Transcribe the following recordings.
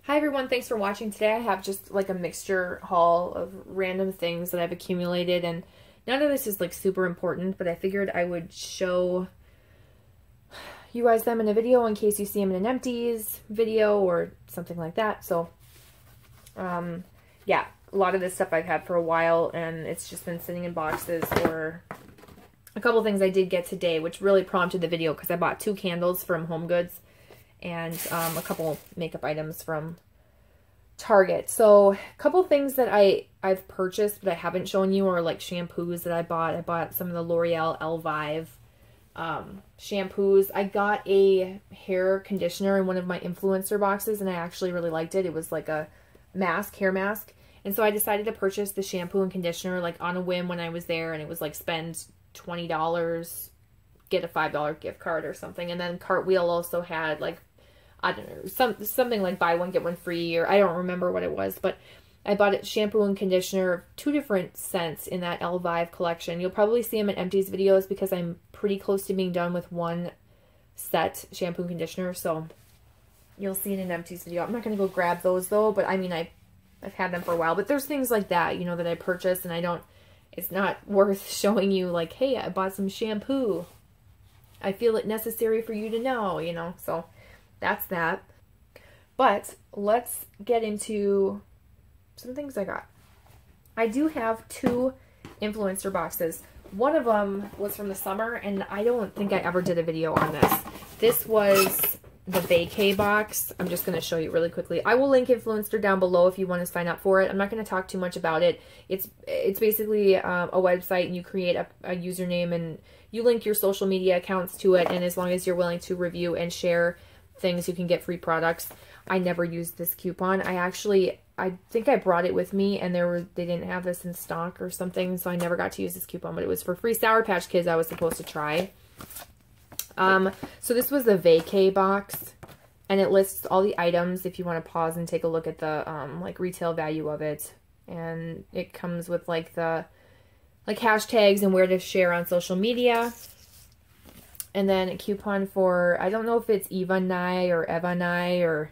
Hi everyone, thanks for watching. Today I have just like a mixture haul of random things that I've accumulated, and none of this is like super important, but I figured I would show you guys them in a video in case you see them in an empties video or something like that. So yeah, a lot of this stuff I've had for a while and it's just been sitting in boxes. Or a couple things I did get today which really prompted the video because I bought 2 candles from Home Goods and a couple makeup items from Target. So a couple things that I've purchased but I haven't shown you are like shampoos that I bought. I bought some of the L'Oreal Elvive shampoos. I got a hair conditioner in one of my Influencer boxes and I actually really liked it. It was like a hair mask. And so I decided to purchase the shampoo and conditioner like on a whim when I was there, and it was like spend $20, get a $5 gift card or something. And then Cartwheel also had like, I don't know, something like buy one, get one free, or I don't remember what it was, but I bought it shampoo and conditioner, 2 different scents in that Elvive collection. You'll probably see them in empties videos because I'm pretty close to being done with one set, shampoo and conditioner, so you'll see it in an empties video. I'm not going to go grab those though, but I mean, I've had them for a while, but there's things like that, you know, that I purchased and it's not worth showing you like, hey, I bought some shampoo. I feel it necessary for you to know, you know, so that's that. But let's get into some things I got. I do have 2 Influencer boxes. One of them was from the summer, and I don't think I ever did a video on this. This was the vacay box. I'm just going to show you really quickly. I will link Influencer down below if you want to sign up for it. I'm not going to talk too much about it. It's basically a website, and you create a username, and you link your social media accounts to it, and as long as you're willing to review and share things, you can get free products. I never used this coupon. I think I brought it with me and they didn't have this in stock or something, so I never got to use this coupon, but it was for free Sour Patch Kids I was supposed to try. So this was the vacay box, and it lists all the items if you want to pause and take a look at the like retail value of it, and it comes with like the hashtags and where to share on social media. And then a coupon for, I don't know if it's Eva Nye or Eva Nye, or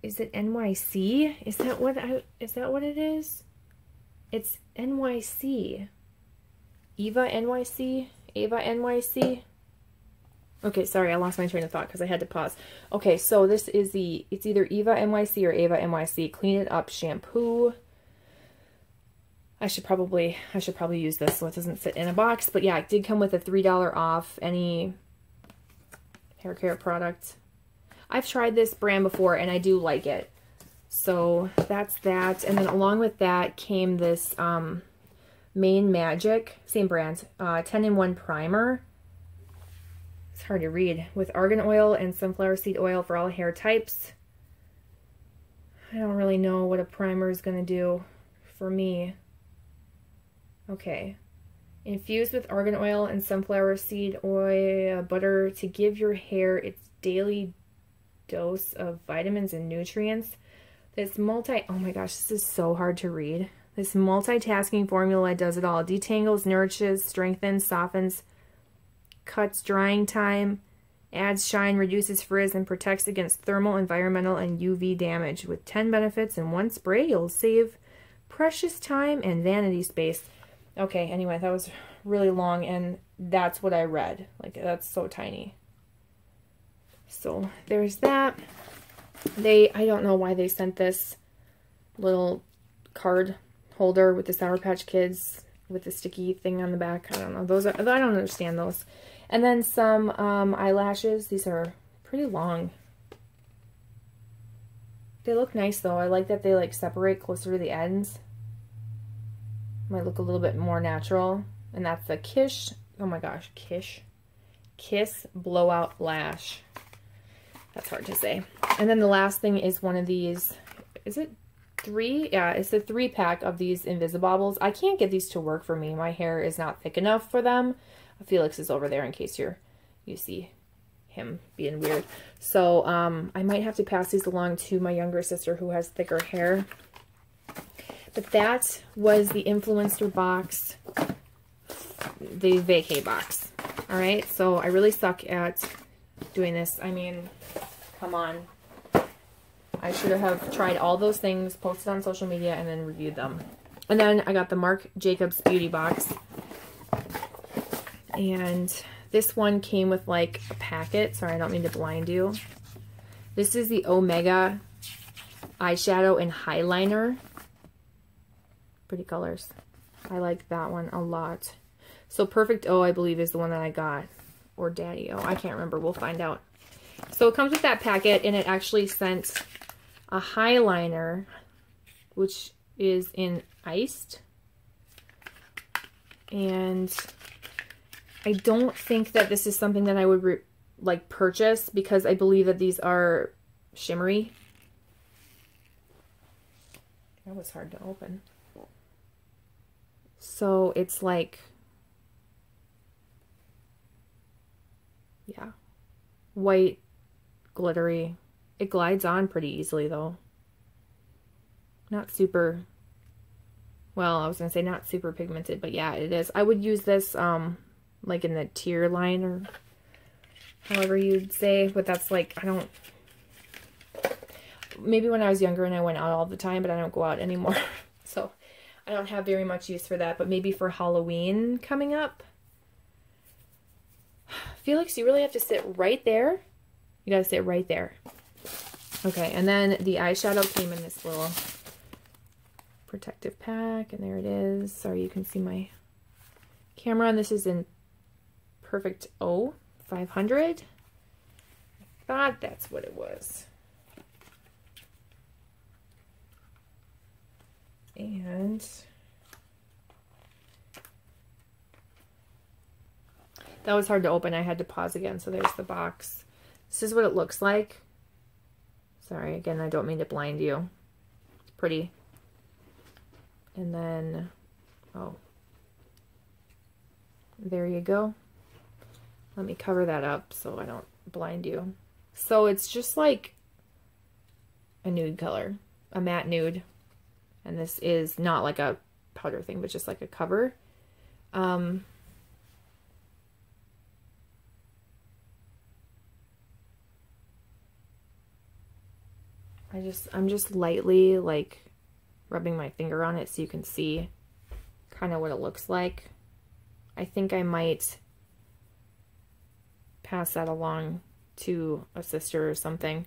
is it NYC? Is that what it is? It's NYC. Eva NYC? Ava NYC? Okay, sorry, I lost my train of thought because I had to pause. Okay, so this is it's either Eva NYC or Ava NYC Clean It Up shampoo. I should probably use this so it doesn't sit in a box. But yeah, it did come with a $3 off any hair care product. I've tried this brand before and I do like it. So that's that. And then along with that came this Main Magic, same brand, 10-in-1 primer. It's hard to read. With argan oil and sunflower seed oil for all hair types. I don't really know what a primer is going to do for me. Okay. Infused with argan oil and sunflower seed oil butter to give your hair its daily dose of vitamins and nutrients. This oh my gosh, this is so hard to read. This multitasking formula does it all. Detangles, nourishes, strengthens, softens, cuts drying time, adds shine, reduces frizz, and protects against thermal, environmental, and UV damage. With 10 benefits in one spray, you'll save precious time and vanity space. Okay, anyway, that was really long, and that's what I read. Like, that's so tiny. So, there's that. I don't know why they sent this little card holder with the Sour Patch Kids with the sticky thing on the back. I don't know. I don't understand those. And then some eyelashes. These are pretty long. They look nice, though. I like that they, like, separate closer to the ends. Might look a little bit more natural. And that's the oh my gosh, Kiss Blowout Lash. That's hard to say. And then the last thing is one of these, is it 3? Yeah, it's a 3-pack of these Invisibobbles. I can't get these to work for me. My hair is not thick enough for them. Felix is over there in case you see him being weird. So I might have to pass these along to my younger sister who has thicker hair. But that was the Influencer box, the vacay box. All right, so I really suck at doing this. I mean, come on. I should have tried all those things, posted on social media, and then reviewed them. And then I got the Marc Jacobs Beauty Box. And this one came with like a packet. Sorry, I don't mean to blind you. This is the Omega eyeshadow and highliner. Pretty colors. I like that one a lot. So Perfect O, I believe, is the one that I got. Or Daddy O. I can't remember. We'll find out. So it comes with that packet, and it actually sent a highliner, which is in Iced. And I don't think that this is something that I would like purchase, because I believe that these are shimmery. That was hard to open. So it's like, yeah, white, glittery. It glides on pretty easily though. Not super, well, I was gonna say not super pigmented, but yeah, it is. I would use this like in the tear line, or however you'd say, but that's like, I don't, maybe when I was younger and I went out all the time, but I don't go out anymore. So I don't have very much use for that, but maybe for Halloween coming up. Felix, you really have to sit right there. You gotta sit right there. Okay, and then the eyeshadow came in this little protective pack, and there it is. Sorry, you can see my camera, and this is in Perfect O 500. I thought that's what it was. And that was hard to open. I had to pause again. So there's the box. This is what it looks like. Sorry, again, I don't mean to blind you. It's pretty. And then, oh, there you go. Let me cover that up so I don't blind you. So it's just like a nude color, a matte nude. And this is not like a powder thing, but just like a cover. I'm just lightly like rubbing my finger on it so you can see kind of what it looks like. I think I might pass that along to a sister or something,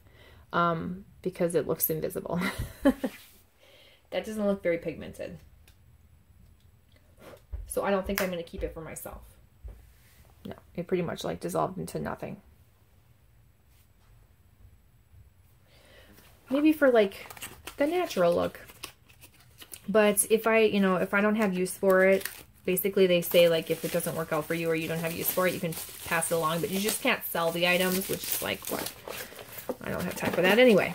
because it looks invisible. That doesn't look very pigmented. So I don't think I'm going to keep it for myself. No, it pretty much like dissolved into nothing. Maybe for like the natural look. But if I, you know, if I don't have use for it, basically they say like if it doesn't work out for you or you don't have use for it, you can pass it along, but you just can't sell the items, which is like, what? I don't have time for that anyway.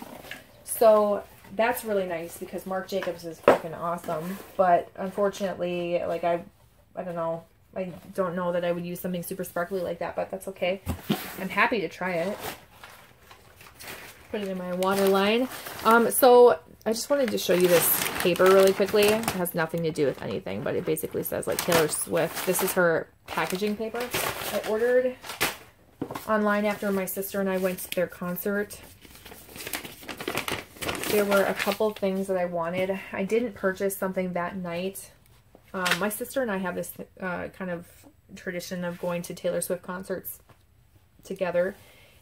So that's really nice because Marc Jacobs is freaking awesome. But unfortunately, like I don't know. I don't know that I would use something super sparkly like that, but that's okay. I'm happy to try it. Put it in my water line. So I just wanted to show you this paper really quickly. It has nothing to do with anything, but it basically says like Taylor Swift. This is her packaging paper. I ordered online after my sister and I went to their concert. There were a couple things that I wanted. I didn't purchase something that night. My sister and I have this kind of tradition of going to Taylor Swift concerts together.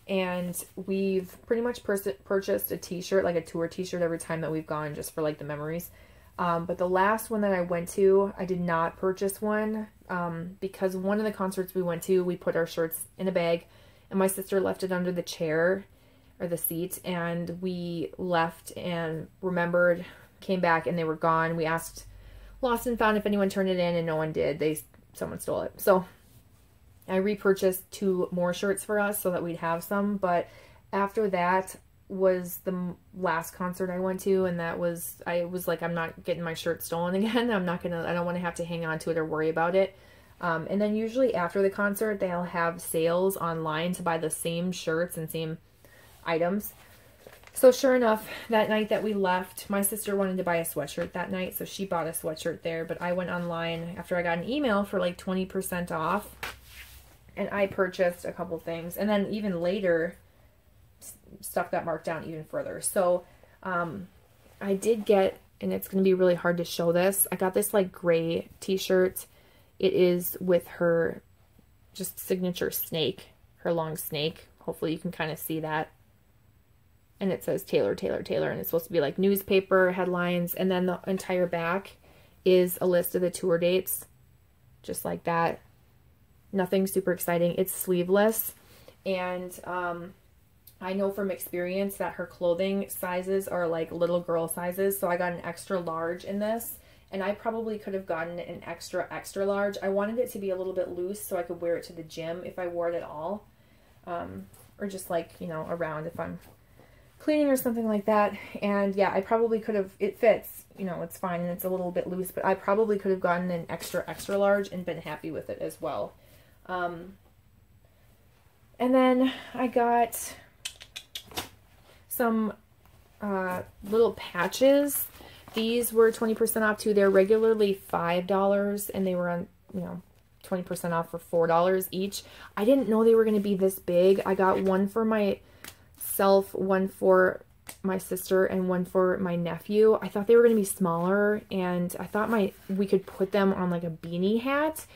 And we've pretty much purchased a t-shirt, like a tour t-shirt every time that we've gone, just for like the memories. But the last one that I went to, I did not purchase one because one of the concerts we went to, we put our shirts in a bag and my sister left it under the chair or the seat, and we left and remembered, came back and they were gone. We asked Lost and Found if anyone turned it in, and no one did. Someone stole it. So I repurchased 2 more shirts for us so that we'd have some, but after that was the last concert I went to, and I was like, I'm not getting my shirt stolen again. I don't want to have to hang on to it or worry about it. And then usually after the concert, they'll have sales online to buy the same shirts and same items. So sure enough, that night that we left, my sister wanted to buy a sweatshirt that night, so she bought a sweatshirt there, but I went online after I got an email for like 20% off. And I purchased a couple things. And then even later, stuff got marked down even further. So I did get, and it's going to be really hard to show this, I got this like gray t-shirt. It is with her just signature snake, her long snake. Hopefully you can kind of see that. And it says Taylor, Taylor, Taylor, and it's supposed to be like newspaper headlines. And then the entire back is a list of the tour dates, just like that. Nothing super exciting. It's sleeveless, and I know from experience that her clothing sizes are like little girl sizes, so I got an extra large in this, and I probably could have gotten an extra large. I wanted it to be a little bit loose so I could wear it to the gym if I wore it at all, or just like, you know, around if I'm cleaning or something like that. And yeah, I probably could have, it fits, you know, it's fine, and it's a little bit loose, but I probably could have gotten an extra large and been happy with it as well. And then I got some little patches. These were 20% off too. They're regularly $5, and they were on, you know, 20% off for $4 each. I didn't know they were going to be this big. I got one for myself, one for my sister, and one for my nephew. I thought they were going to be smaller, and I thought we could put them on like a beanie hat,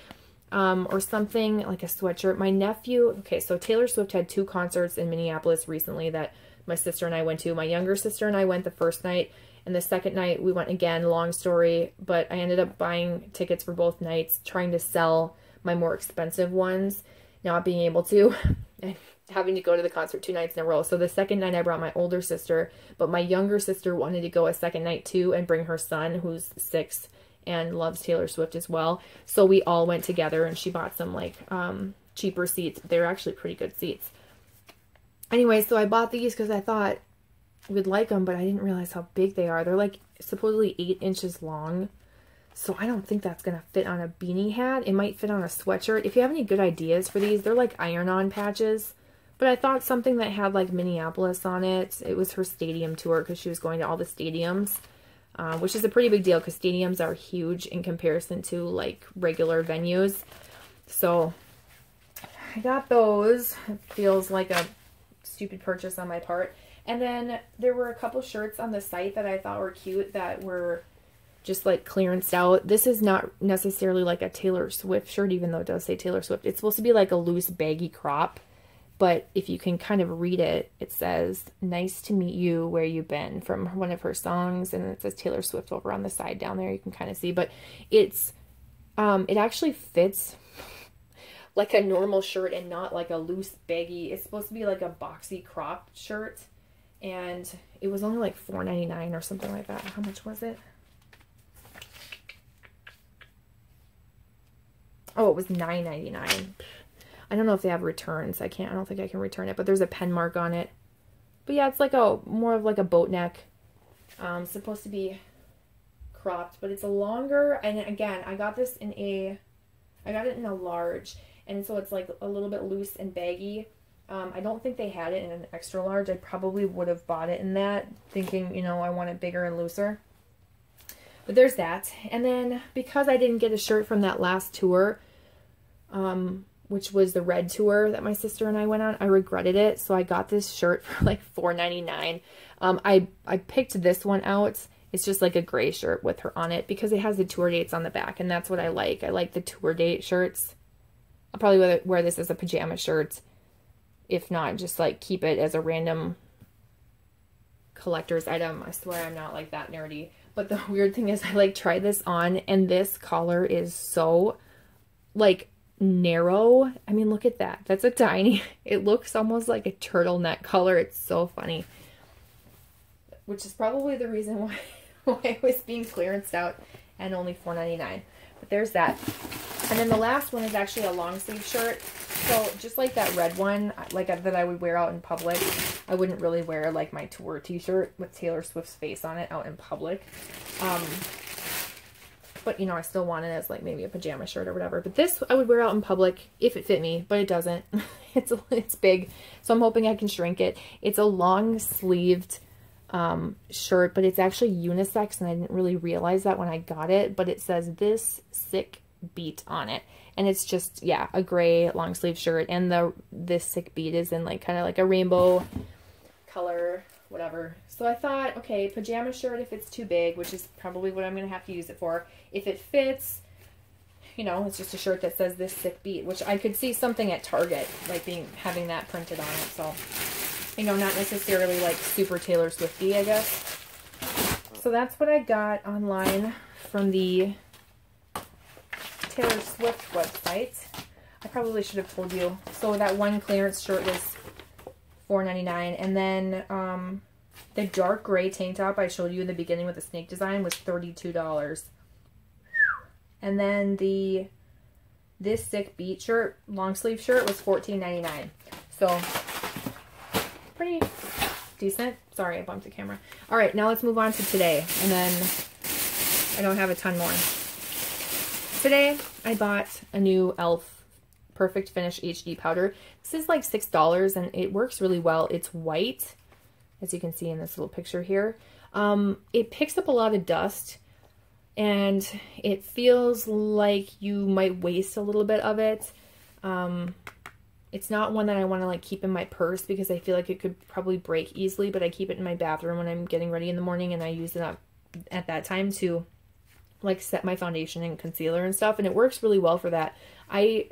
or something like a sweatshirt. My nephew, okay, so Taylor Swift had 2 concerts in Minneapolis recently that my sister and I went to. My younger sister and I went the first night, and the second night we went again. Long story, but I ended up buying tickets for both nights, trying to sell my more expensive ones, not being able to, and having to go to the concert 2 nights in a row. So the second night I brought my older sister, but my younger sister wanted to go a second night too and bring her son, who's 6 and loves Taylor Swift as well. So we all went together, and she bought some like cheaper seats. They're actually pretty good seats. Anyway, so I bought these because I thought we'd like them, but I didn't realize how big they are. They're like supposedly 8 inches long. So I don't think that's going to fit on a beanie hat. It might fit on a sweatshirt. If you have any good ideas for these, they're like iron-on patches. But I thought something that had like Minneapolis on it. It was her stadium tour because she was going to all the stadiums. Which is a pretty big deal because stadiums are huge in comparison to like regular venues. So I got those. It feels like a stupid purchase on my part. And then there were a couple shirts on the site that I thought were cute that were just like clearanced out. This is not necessarily like a Taylor Swift shirt, even though it does say Taylor Swift. It's supposed to be like a loose baggy crop. But if you can kind of read it, it says, "Nice to meet you, where you been," from one of her songs. And it says Taylor Swift over on the side down there. You can kind of see. But it's, it actually fits like a normal shirt and not like a loose baggy. It's supposed to be like a boxy cropped shirt. And it was only like $4.99 or something like that. How much was it? Oh, it was $9.99. I don't know if they have returns. I don't think I can return it, but there's a pen mark on it. But yeah, it's like more of like a boat neck. Supposed to be cropped, but it's a longer, and again, I got it in a large, and so it's like a little bit loose and baggy. I don't think they had it in an extra large. I probably would have bought it in that, thinking, you know, I want it bigger and looser. But there's that. And then because I didn't get a shirt from that last tour, which was the red tour that my sister and I went on, I regretted it. So I got this shirt for like $4.99. I picked this one out. It's just like a gray shirt with her on it because it has the tour dates on the back, and that's what I like. I like the tour date shirts. I'll probably wear this as a pajama shirt. If not, just like keep it as a random collector's item. I swear I'm not like that nerdy. But the weird thing is I like tried this on, and this collar is so like narrow. I mean, look at that. That's a tiny, it looks almost like a turtleneck collar. It's so funny. Which is probably the reason why it was being clearanced out and only $4.99. But there's that. And then the last one is actually a long sleeve shirt. So just like that red one, like that I would wear out in public, I wouldn't really wear like my tour t-shirt with Taylor Swift's face on it out in public. But you know, I still want it as like maybe a pajama shirt or whatever. But this I would wear out in public if it fit me, but it doesn't. It's big, so I'm hoping I can shrink it. It's a long sleeved shirt, but it's actually unisex, and I didn't really realize that when I got it. But it says "This Sick Beat" on it, and it's just, yeah, a gray long sleeve shirt, and this sick beat is in like kind of like a rainbow color. whatever. So I thought, okay, pajama shirt if it's too big, which is probably what I'm going to have to use it for. If it fits, you know, it's just a shirt that says this sick beat, which I could see something at Target, like having that printed on it. So, you know, not necessarily like super Taylor Swifty, I guess. So that's what I got online from the Taylor Swift website. I probably should have told you. So that one clearance shirt was $4.99, and then the dark gray tank top I showed you in the beginning with the snake design was $32. And then this sick beat shirt, long sleeve shirt, was $14.99. So pretty decent. Sorry, I bumped the camera. All right, now let's move on to today, and then I don't have a ton more. Today I bought a new e.l.f. Perfect Finish HD powder. This is like $6 and it works really well. It's white, as you can see in this little picture here. It picks up a lot of dust, and it feels like you might waste a little bit of it. It's not one that I want to like keep in my purse because I feel like it could probably break easily, but I keep it in my bathroom when I'm getting ready in the morning, and I use it up at that time to like set my foundation and concealer and stuff, and it works really well for that. I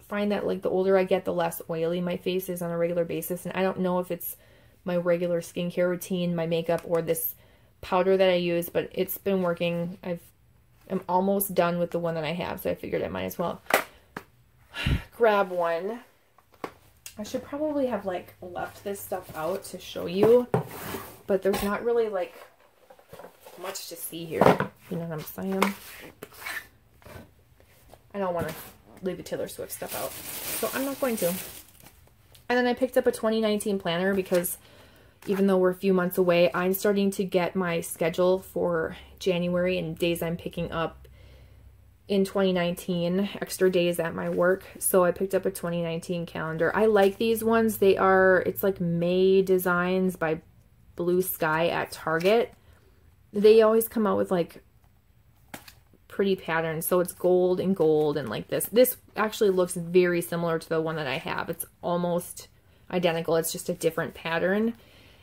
find that like the older I get, the less oily my face is on a regular basis, and I don't know if it's my regular skincare routine, my makeup, or this powder that I use, but it's been working. I'm almost done with the one that I have, so I figured I might as well grab one. I should probably have like left this stuff out to show you, but there's not really like much to see here. You know what I'm saying? I don't want to leave the Taylor Swift stuff out, so I'm not going to. And then I picked up a 2019 planner because even though we're a few months away, I'm starting to get my schedule for January and days I'm picking up in 2019, extra days at my work. So I picked up a 2019 calendar. I like these ones. It's like May Designs by Blue Sky at Target. They always come out with like pretty patterns. So it's gold and gold and like this. This actually looks very similar to the one that I have. It's almost identical. It's just a different pattern.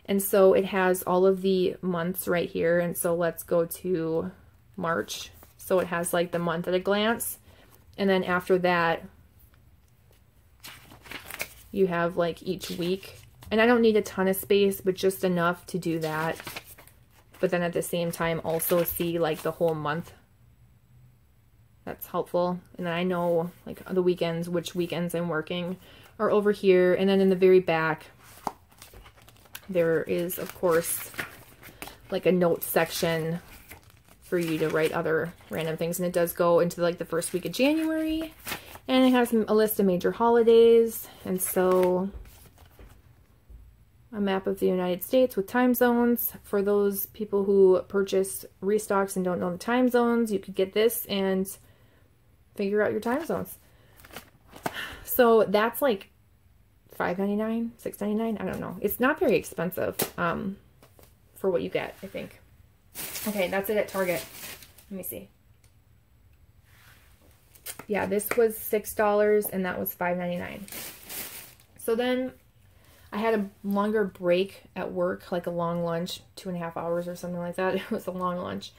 And so it has all of the months right here. And so let's go to March. So it has like the month at a glance. And then after that, you have like each week. And I don't need a ton of space, but just enough to do that. But then at the same time, also see like the whole month. That's helpful. And then I know like the weekends, which weekends I'm working are over here. And then in the very back, there is, of course, like a notes section for you to write other random things. And it does go into like the first week of January. And it has a list of major holidays. And so a map of the United States with time zones. For those people who purchase restocks and don't know the time zones, you could get this and figure out your time zones. So that's like $5.99, $6.99, I don't know. It's not very expensive for what you get, I think. Okay, that's it at Target. Let me see. Yeah, this was $6 and that was $5.99. So then I had a longer break at work, like a long lunch, 2.5 hours or something like that. It was a long lunch.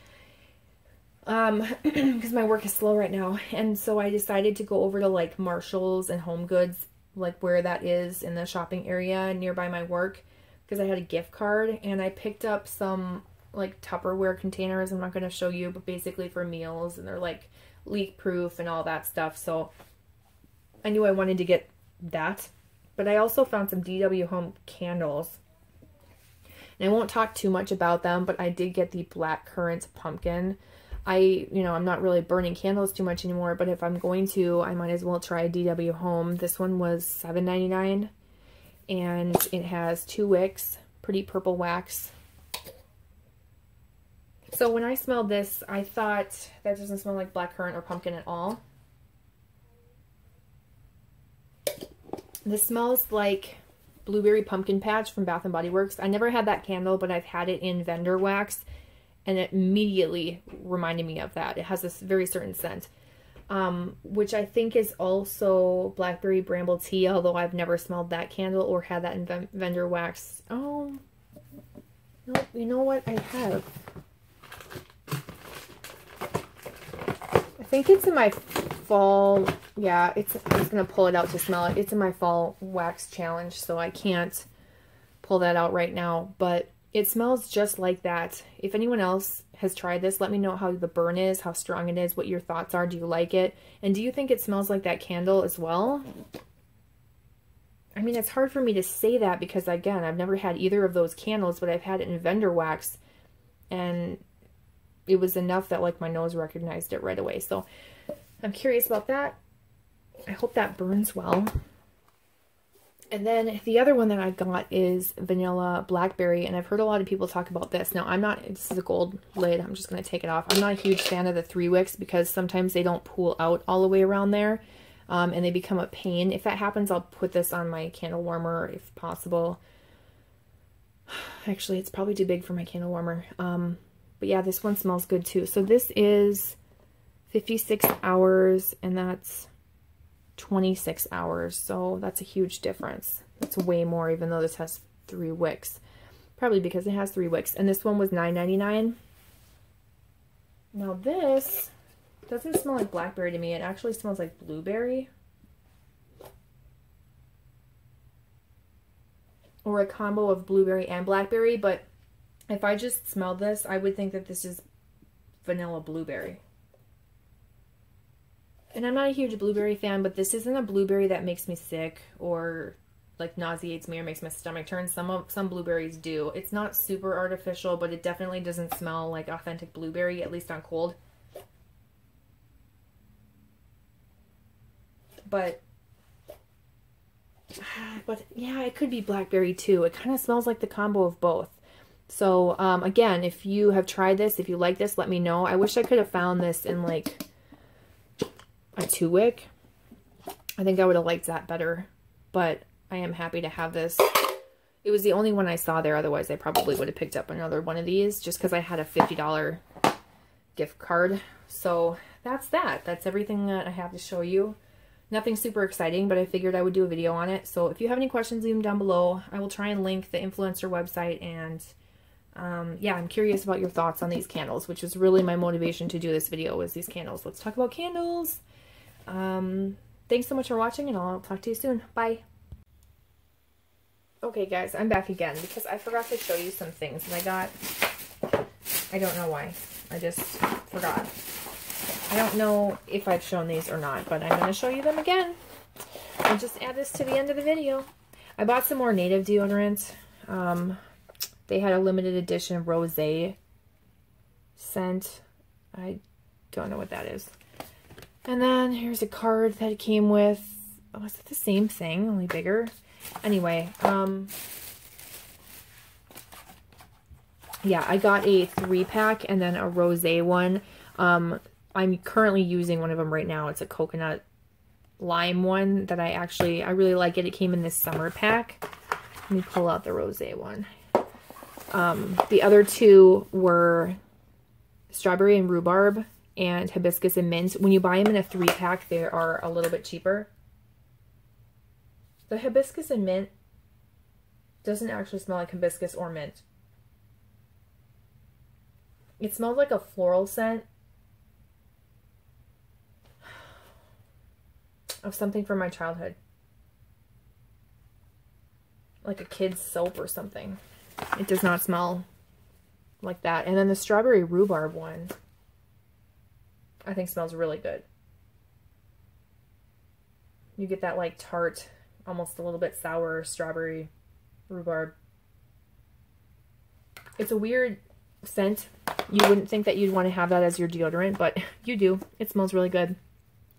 Because my work is slow right now. And so I decided to go over to like Marshall's and Home Goods, like where that is in the shopping area nearby my work, because I had a gift card, and I picked up some like Tupperware containers. I'm not going to show you, but basically for meals, and they're like leak proof and all that stuff. So I knew I wanted to get that, but I also found some DW Home candles, and I won't talk too much about them, but I did get the black currant pumpkin. I'm not really burning candles too much anymore, but if I'm going to, I might as well try DW Home. This one was $7.99, and it has 2 wicks, pretty purple wax. So when I smelled this, I thought that doesn't smell like blackcurrant or pumpkin at all. This smells like blueberry pumpkin patch from Bath & Body Works. I never had that candle, but I've had it in vendor wax, and it immediately reminded me of that. It has this very certain scent, which I think is also blackberry bramble tea, although I've never smelled that candle or had that in vendor wax. Oh, Nope, you know what I have? I think it's in my fall, yeah, I'm just going to pull it out to smell it. It's in my fall wax challenge, so I can't pull that out right now, but it smells just like that. If anyone else has tried this, let me know how the burn is, how strong it is, what your thoughts are. Do you like it? And do you think it smells like that candle as well? I mean, it's hard for me to say that because, again, I've never had either of those candles, but I've had it in vendor wax, and it was enough that, like, my nose recognized it right away. So I'm curious about that. I hope that burns well. And then the other one that I got is vanilla blackberry, and I've heard a lot of people talk about this. Now, this is a gold lid. I'm just going to take it off. I'm not a huge fan of the 3 wicks because sometimes they don't pool out all the way around there, and they become a pain. If that happens, I'll put this on my candle warmer if possible. Actually, it's probably too big for my candle warmer. But yeah, this one smells good too. So this is 56 hours, and that's 26 hours, so that's a huge difference. That's way more, even though this has 3 wicks. Probably because it has 3 wicks. And this one was $9.99. Now this doesn't smell like blackberry to me. It actually smells like blueberry. Or a combo of blueberry and blackberry, but if I just smelled this, I would think that this is vanilla blueberry. And I'm not a huge blueberry fan, but this isn't a blueberry that makes me sick or like nauseates me or makes my stomach turn. Some blueberries do. It's not super artificial, but it definitely doesn't smell like authentic blueberry, at least on cold. But yeah, it could be blackberry too. It kind of smells like the combo of both. So again, if you have tried this, if you like this, let me know. I wish I could have found this in like a 2 wick. I think I would have liked that better, but I am happy to have this. It was the only one I saw there. Otherwise, I probably would have picked up another one of these just because I had a $50 gift card. So that's that. That's everything that I have to show you. Nothing super exciting, but I figured I would do a video on it. So if you have any questions, leave them down below. I will try and link the Influenster website, and yeah, I'm curious about your thoughts on these candles, which is really my motivation to do this video, was these candles. Let's talk about candles. Thanks so much for watching, and I'll talk to you soon. Bye. Okay guys, I'm back again because I forgot to show you some things that I got. I don't know why. I just forgot. I don't know if I've shown these or not, but I'm going to show you them again. I'll just add this to the end of the video. I bought some more native deodorant. They had a limited edition rosé scent. I don't know what that is. And then here's a card that it came with. Oh, is it the same thing, only bigger? Anyway, yeah, I got a 3-pack and then a rosé one. I'm currently using one of them right now. It's a coconut lime one that I really like it. It came in this summer pack. Let me pull out the rosé one. The other 2 were strawberry and rhubarb and hibiscus and mint. When you buy them in a 3-pack, they are a little bit cheaper. The hibiscus and mint doesn't actually smell like hibiscus or mint. It smells like a floral scent of something from my childhood. Like a kid's soap or something. It does not smell like that. And then the strawberry rhubarb one, I think smells really good. You get that like tart, almost a little bit sour strawberry rhubarb. It's a weird scent. You wouldn't think that you'd want to have that as your deodorant, but you do. It smells really good.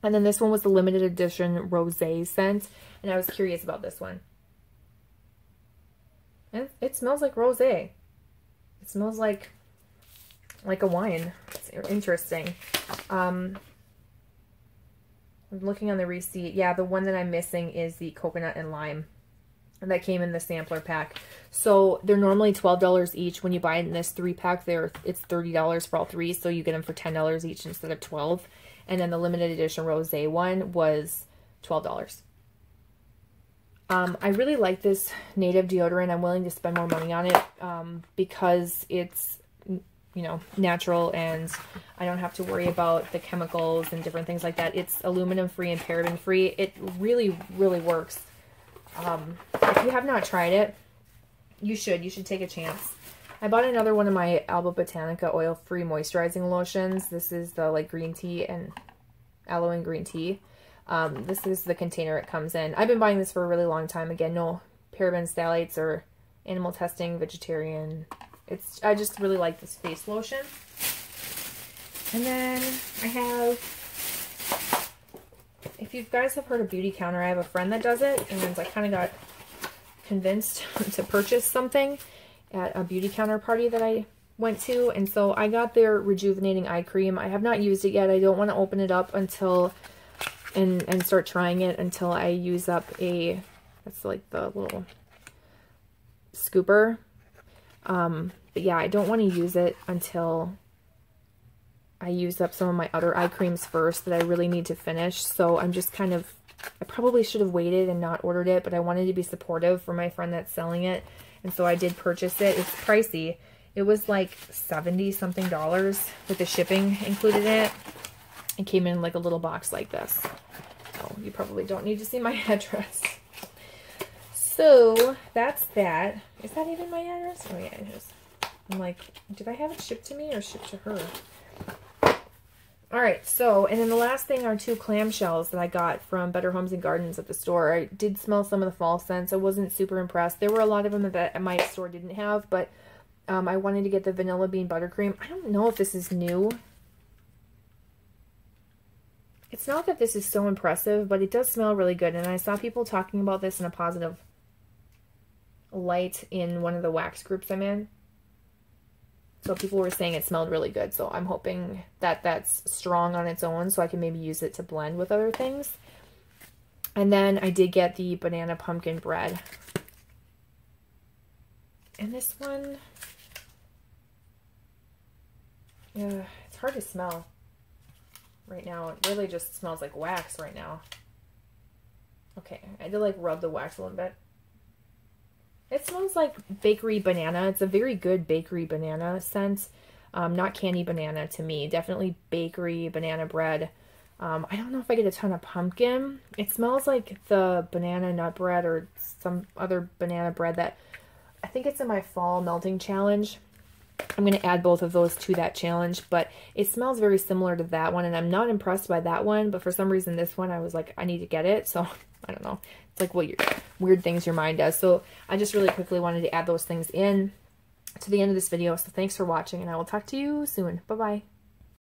And then this one was the limited edition rosé scent, and I was curious about this one. And it smells like rosé. It smells like a wine. It's interesting. I'm looking on the receipt. Yeah, the one that I'm missing is the coconut and lime. And that came in the sampler pack. So they're normally $12 each. When you buy it in this 3-pack, it's $30 for all 3. So you get them for $10 each instead of $12. And then the limited edition rosé one was $12. I really like this native deodorant. I'm willing to spend more money on it because it's, you know, natural and I don't have to worry about the chemicals and different things like that. It's aluminum free and paraben free. It really, really works. If you have not tried it, you should take a chance. I bought another one of my Botanica oil-free moisturizing lotions. This is the like green tea and aloe and green tea. This is the container it comes in. I've been buying this for a really long time. Again, no parabens, phthalates, or animal testing, vegetarian. I just really like this face lotion. And then I have, if you guys have heard of Beauty Counter, I have a friend that does it, and I kind of got convinced to purchase something at a Beauty Counter party that I went to, and so I got their rejuvenating eye cream. I have not used it yet. I don't want to open it up until and start trying it until I use up that's like the little scooper. But yeah, I don't want to use it until I use up some of my other eye creams first that I really need to finish. So I'm just kind of, I probably should have waited and not ordered it, but I wanted to be supportive for my friend that's selling it. And so I did purchase it. It's pricey. It was like $70 something with the shipping included in it. It came in like a little box like this. So you probably don't need to see my address. So that's that. Is that even my address? Oh yeah, it is. I'm like, did I have it shipped to me or shipped to her? Alright, so, and then the last thing are 2 clamshells that I got from Better Homes and Gardens at the store. I did smell some of the fall scents. I wasn't super impressed. There were a lot of them that my store didn't have, but I wanted to get the Vanilla Bean Buttercream. I don't know if this is new. It's not that this is so impressive, but it does smell really good. And I saw people talking about this in a positive light in one of the wax groups I'm in. So people were saying it smelled really good. So I'm hoping that that's strong on its own so I can maybe use it to blend with other things. And then I did get the Banana Pumpkin Bread. And this one, yeah, it's hard to smell right now. It really just smells like wax right now. Okay, I had to like rub the wax a little bit. It smells like bakery banana. It's a very good bakery banana scent. Not candy banana to me. Definitely bakery banana bread. I don't know if I get a ton of pumpkin. It smells like the banana nut bread or some other banana bread that I think it's in my fall melting challenge. I'm going to add both of those to that challenge, but it smells very similar to that one, and I'm not impressed by that one, but for some reason this one I was like, I need to get it, so I don't know. It's like what weird things your mind does. So I just really quickly wanted to add those things in to the end of this video, so thanks for watching, and I will talk to you soon. Bye-bye.